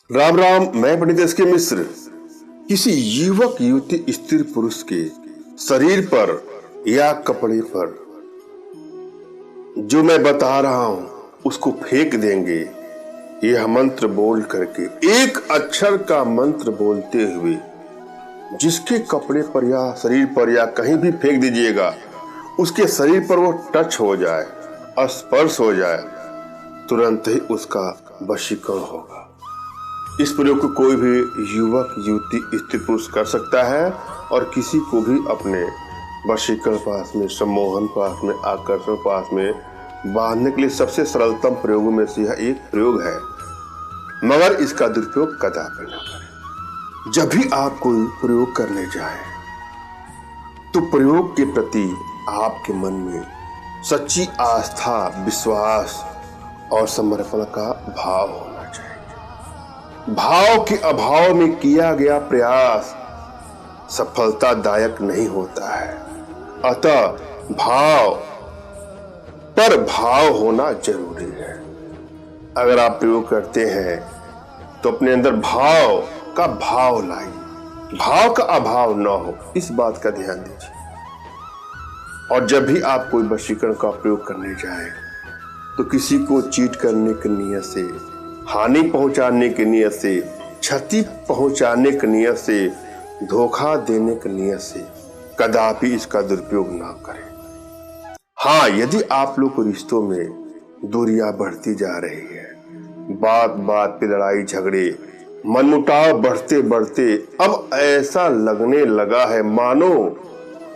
राम राम। मैं पंडित एस.के. मिश्र। किसी युवक युवती स्त्री पुरुष के शरीर पर या कपड़े पर जो मैं बता रहा हूं उसको फेंक देंगे। यह मंत्र बोल करके, एक अक्षर का मंत्र बोलते हुए जिसके कपड़े पर या शरीर पर या कहीं भी फेंक दीजिएगा, उसके शरीर पर वो टच हो जाए, स्पर्श हो जाए, तुरंत ही उसका वशीकरण होगा। इस प्रयोग को कोई भी युवक युवती स्त्री पुरुष कर सकता है और किसी को भी अपने वशीकरण पास में, सम्मोहन पास में, आकर्षण पास में बांधने के लिए सबसे सरलतम प्रयोगों में से यह एक प्रयोग है। मगर इसका दुरुपयोग कदापि न करें। जब भी आप कोई प्रयोग करने जाए तो प्रयोग के प्रति आपके मन में सच्ची आस्था, विश्वास और समर्पण का भाव होना चाहिए। भाव के अभाव में किया गया प्रयास सफलतादायक नहीं होता है। अतः भाव पर भाव होना जरूरी है। अगर आप प्रयोग करते हैं तो अपने अंदर भाव का भाव लाइए, भाव का अभाव न हो, इस बात का ध्यान दीजिए। और जब भी आप कोई वशीकरण का प्रयोग करने जाएं तो किसी को चीट करने की नियत से, हानि पहुंचाने की नियत से, क्षति पहुंचाने की नियत से, धोखा देने की नियत से कदापि इसका दुरुपयोग ना करें। हाँ, यदि आप लोग को रिश्तों में दूरियां बढ़ती जा रही है, बात बात पे लड़ाई झगड़े, मनमुटाव बढ़ते बढ़ते अब ऐसा लगने लगा है मानो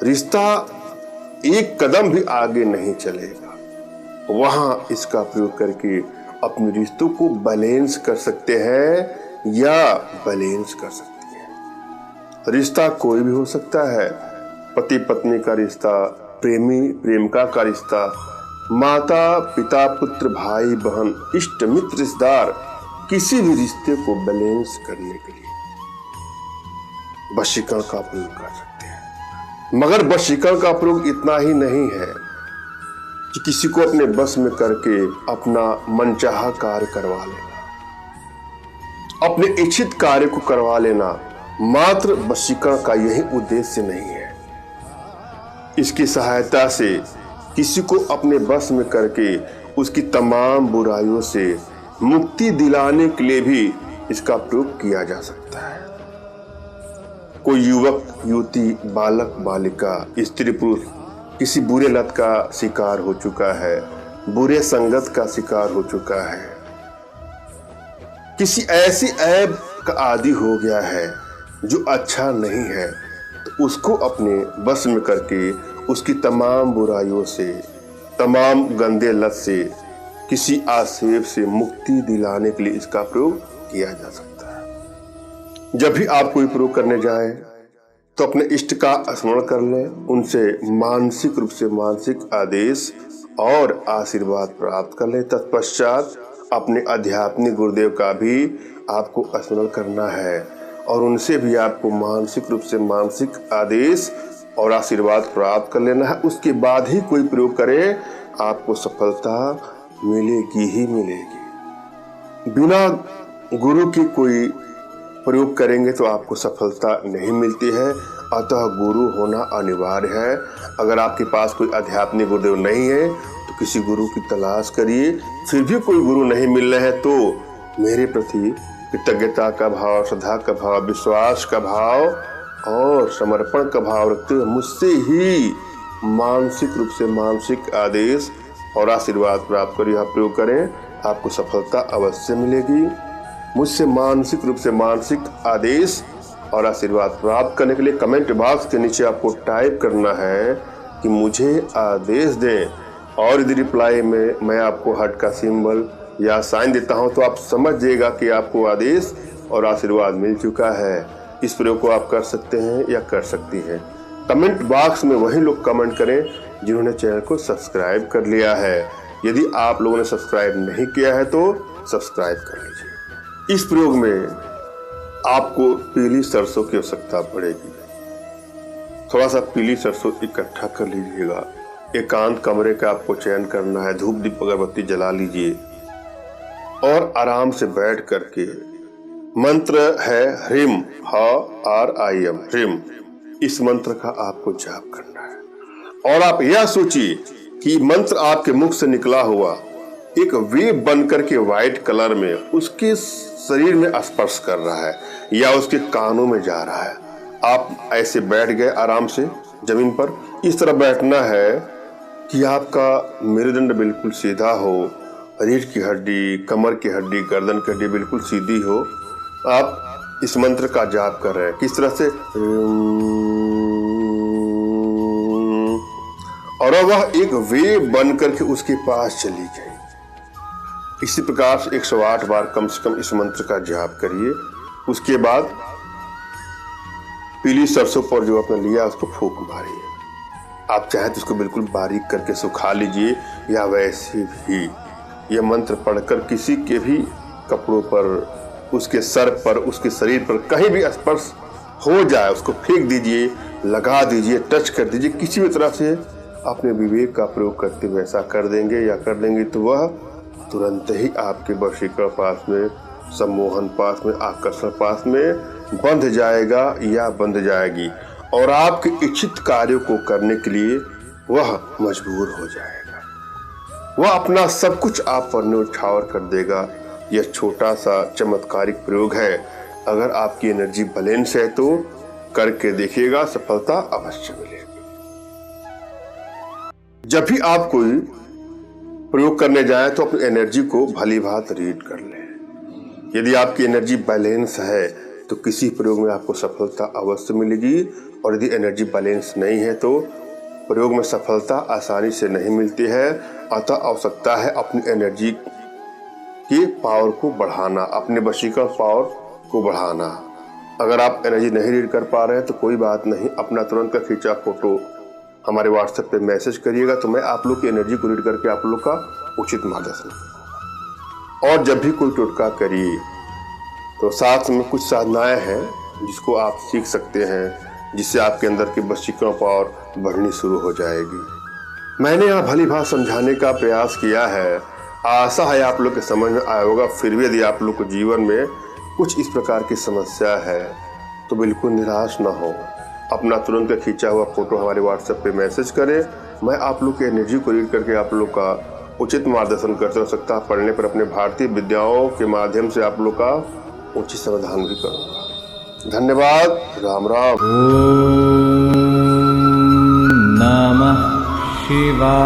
रिश्ता एक कदम भी आगे नहीं चलेगा, वहां इसका प्रयोग करके अपने रिश्तों को बैलेंस कर सकते हैं या बैलेंस कर सकते हैं। रिश्ता कोई भी हो सकता है, पति पत्नी का रिश्ता, प्रेमी प्रेमिका का रिश्ता, माता पिता पुत्र भाई बहन, इष्ट मित्र रिश्तेदार, किसी भी रिश्ते को बैलेंस करने के लिए वशीकरण का प्रयोग कर सकते हैं। मगर वशीकरण का प्रयोग इतना ही नहीं है कि किसी को अपने बस में करके अपना मनचाहा कार्य करवा लेना, अपने इच्छित कार्य को करवा लेना मात्र वशीकरण का यही उद्देश्य नहीं है। इसकी सहायता से किसी को अपने बस में करके उसकी तमाम बुराइयों से मुक्ति दिलाने के लिए भी इसका प्रयोग किया जा सकता है। कोई युवक युवती, बालक बालिका, स्त्री पुरुष किसी बुरे लत का शिकार हो चुका है, बुरे संगत का शिकार हो चुका है, किसी ऐसी ऐब का आदी हो गया है जो अच्छा नहीं है, तो उसको अपने बस में करके उसकी तमाम बुराइयों से, तमाम गंदे लत से, किसी आक्षेप से मुक्ति दिलाने के लिए इसका प्रयोग किया जा सकता है। जब भी आप कोई प्रयोग करने जाएं तो अपने इष्ट का स्मरण कर लें, उनसे मानसिक रूप से मानसिक आदेश और आशीर्वाद प्राप्त कर लें। तत्पश्चात अपने आध्यात्मिक गुरुदेव का भी आपको स्मरण करना है और उनसे भी आपको मानसिक रूप से मानसिक आदेश और आशीर्वाद प्राप्त कर लेना है। उसके बाद ही कोई प्रयोग करें, आपको सफलता मिलेगी ही मिलेगी। बिना गुरु की कोई प्रयोग करेंगे तो आपको सफलता नहीं मिलती है। अतः गुरु होना अनिवार्य है। अगर आपके पास कोई आध्यात्मिक गुरुदेव नहीं है तो किसी गुरु की तलाश करिए। फिर भी कोई गुरु नहीं मिल रहे हैं तो मेरे प्रति कृतज्ञता का भाव, श्रद्धा का भाव, विश्वास का भाव और समर्पण का भाव रखते हुए मुझसे ही मानसिक रूप से मानसिक आदेश और आशीर्वाद प्राप्त कर यह प्रयोग करें, आपको सफलता अवश्य मिलेगी। मुझसे मानसिक रूप से मानसिक आदेश और आशीर्वाद प्राप्त करने के लिए कमेंट बॉक्स के नीचे आपको टाइप करना है कि मुझे आदेश दें, और यदि रिप्लाई में मैं आपको हार्ट का सिंबल या साइन देता हूं तो आप समझ जाइएगा कि आपको आदेश और आशीर्वाद मिल चुका है। इस प्रयोग को आप कर सकते हैं या कर सकती हैं। कमेंट बॉक्स में वही लोग कमेंट करें जिन्होंने चैनल को सब्सक्राइब कर लिया है। यदि आप लोगों ने सब्सक्राइब नहीं किया है तो सब्सक्राइब कर लीजिए। इस प्रयोग में आपको पीली सरसों की आवश्यकता पड़ेगी। थोड़ा सा पीली सरसों इकट्ठा कर लीजिएगा। एकांत कमरे का आपको चयन करना है, धूप दीप अगरबत्ती जला लीजिए और आराम से बैठ करके मंत्र है ह्रीम, HRIM, ह्रीम। इस मंत्र का आपको जाप करना है और आप यह सोचिए कि मंत्र आपके मुख से निकला हुआ एक वेव बन करके व्हाइट कलर में उसके शरीर में स्पर्श कर रहा है या उसके कानों में जा रहा है। आप ऐसे बैठ गए आराम से जमीन पर। इस तरह बैठना है कि आपका मेरुदंड बिल्कुल सीधा हो, रीढ़ की हड्डी, कमर की हड्डी, गर्दन की हड्डी बिल्कुल सीधी हो। आप इस मंत्र का जाप कर रहे हैं किस तरह से, और वह एक वेव बन करके उसके पास चली गई। इसी प्रकार से 108 बार कम से कम इस मंत्र का जाप करिए। उसके बाद पीली सरसों पर जो आपने लिया उसको फूंक मारिए। आप चाहे तो उसको बिल्कुल बारीक करके सुखा लीजिए या वैसे भी यह मंत्र पढ़कर किसी के भी कपड़ों पर, उसके सर पर, उसके शरीर पर कहीं भी स्पर्श हो जाए उसको फेंक दीजिए, लगा दीजिए, टच कर दीजिए। किसी भी तरह से अपने विवेक का प्रयोग करते हुए ऐसा कर देंगे तो वह तुरंत ही आपके वशीकरण पास में, सम्मोहन पास में, आकर्षण पास में बंध जाएगा या बंध जाएगी और आपके इच्छित कार्यों को करने के लिए वह मजबूर हो जाएगा। वह अपना सब कुछ आप पर न्यौछावर कर देगा। यह छोटा सा चमत्कारिक प्रयोग है। अगर आपकी एनर्जी बैलेंस है तो करके देखिएगा, सफलता अवश्य मिलेगी। जब भी आप कोई प्रयोग करने जाए तो अपनी एनर्जी को भली भांति रीड कर लें। यदि आपकी एनर्जी बैलेंस है तो किसी प्रयोग में आपको सफलता अवश्य मिलेगी, और यदि एनर्जी बैलेंस नहीं है तो प्रयोग में सफलता आसानी से नहीं मिलती है। अतः आवश्यकता है अपनी एनर्जी की पावर को बढ़ाना, अपने वशीकरण पावर को बढ़ाना। अगर आप एनर्जी नहीं रीड कर पा रहे हैं तो कोई बात नहीं, अपना तुरंत का खींचा फोटो हमारे व्हाट्सएप पे मैसेज करिएगा तो मैं आप लोग की एनर्जी को रीड करके आप लोग का उचित मार्गदर्शन करूँगा। और जब भी कोई टोटका करिए तो साथ में कुछ साधनाएं हैं जिसको आप सीख सकते हैं, जिससे आपके अंदर की वशीकरण पावर बढ़नी शुरू हो जाएगी। मैंने यहाँ भली भांति समझाने का प्रयास किया है, आशा है आप लोग के समझ में आया होगा। फिर भी यदि आप लोग को जीवन में कुछ इस प्रकार की समस्या है तो बिल्कुल निराश ना हो। अपना तुरंत का खींचा हुआ फोटो हमारे व्हाट्सएप पे मैसेज करें। मैं आप लोग की एनर्जी को रीड करके आप लोग का उचित मार्गदर्शन करते हो सकता पढ़ने पर अपने भारतीय विद्याओं के माध्यम से आप लोग का उचित समाधान भी करूँगा। धन्यवाद। राम राम। ओम नमः शिवाय।